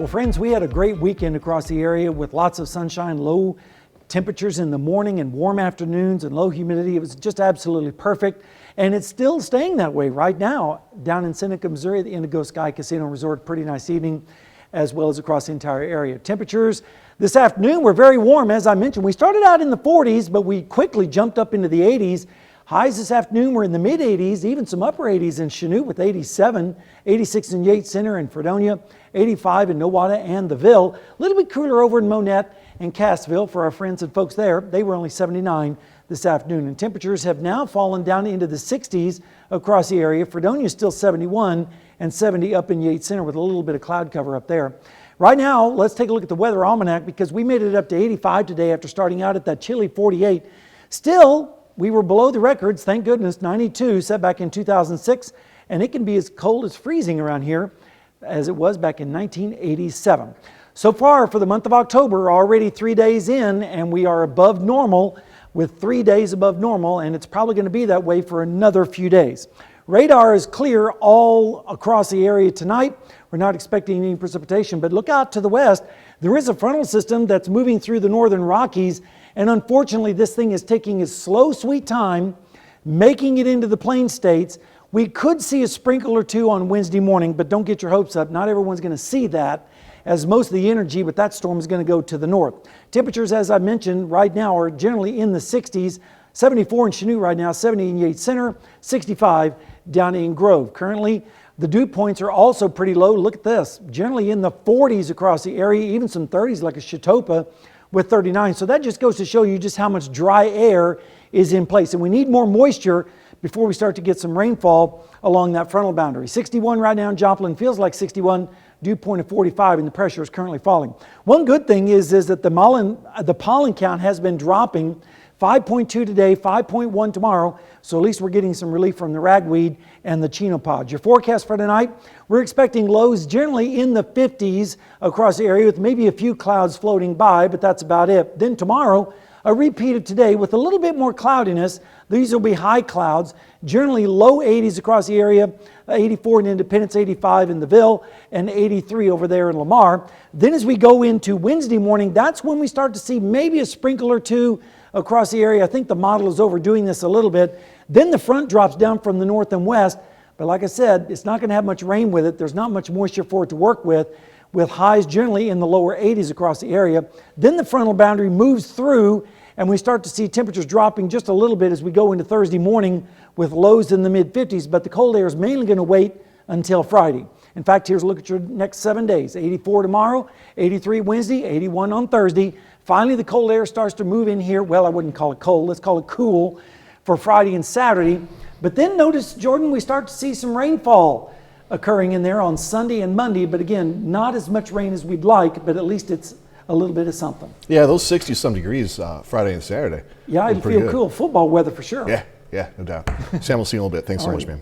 Well, friends, we had a great weekend across the area with lots of sunshine, low temperatures in the morning and warm afternoons and low humidity. It was just absolutely perfect. And it's still staying that way right now down in Seneca, Missouri at the Indigo Sky Casino Resort. Pretty nice evening, as well as across the entire area. Temperatures this afternoon were very warm. As I mentioned, we started out in the 40s, but we quickly jumped up into the 80s. Highs this afternoon were in the mid 80s, even some upper 80s in Chanute with 87, 86 in Yates Center and Fredonia, 85 in Nowata and the Ville. A little bit cooler over in Monette and Cassville for our friends and folks there. They were only 79 this afternoon. And temperatures have now fallen down into the 60s across the area. Fredonia is still 71 and 70 up in Yates Center with a little bit of cloud cover up there. Right now, let's take a look at the weather almanac because we made it up to 85 today after starting out at that chilly 48. Still, we were below the records, thank goodness, 92 set back in 2006, and it can be as cold as freezing around here as it was back in 1987. So far for the month of October, already 3 days in, and we are above normal with 3 days above normal, and it's probably going to be that way for another few days. Radar is clear all across the area tonight. We're not expecting any precipitation, but look out to the west. There is a frontal system that's moving through the northern Rockies, and unfortunately this thing is taking its slow, sweet time, making it into the plain states. We could see a sprinkle or two on Wednesday morning, but don't get your hopes up. Not everyone's going to see that, as most of the energy with that storm is going to go to the north. Temperatures, as I mentioned, right now are generally in the 60s. 74 in Chanute right now, 70 in Yates Center, 65 down in Grove. Currently, the dew points are also pretty low. Look at this, generally in the 40s across the area, even some 30s like a Chautauqua with 39. So that just goes to show you just how much dry air is in place. And we need more moisture before we start to get some rainfall along that frontal boundary. 61 right now in Joplin, feels like 61, dew point of 45, and the pressure is currently falling. One good thing is that the pollen count has been dropping. 5.2 today, 5.1 tomorrow, so at least we're getting some relief from the ragweed and the chenopod. Your forecast for tonight, we're expecting lows generally in the 50s across the area with maybe a few clouds floating by, but that's about it. Then tomorrow, a repeat of today with a little bit more cloudiness. These will be high clouds, generally low 80s across the area, 84 in Independence, 85 in the Ville, and 83 over there in Lamar. Then as we go into Wednesday morning, that's when we start to see maybe a sprinkle or two across the area. I think the model is overdoing this a little bit. Then the front drops down from the north and west, but like I said, it's not going to have much rain with it. There's not much moisture for it to work with highs generally in the lower 80s across the area. Then the frontal boundary moves through and we start to see temperatures dropping just a little bit as we go into Thursday morning with lows in the mid 50s, but the cold air is mainly going to wait until Friday. In fact, here's a look at your next 7 days. 84 tomorrow, 83 Wednesday, 81 on Thursday. Finally, the cold air starts to move in here. Well, I wouldn't call it cold. Let's call it cool for Friday and Saturday. But then notice, Jordan, we start to see some rainfall occurring in there on Sunday and Monday. But again, not as much rain as we'd like, but at least it's a little bit of something. Yeah, those 60-some degrees Friday and Saturday. Yeah, it'll feel cool. Football weather for sure. Yeah, no doubt. Sam, we'll see you in a little bit. Thanks so much, man.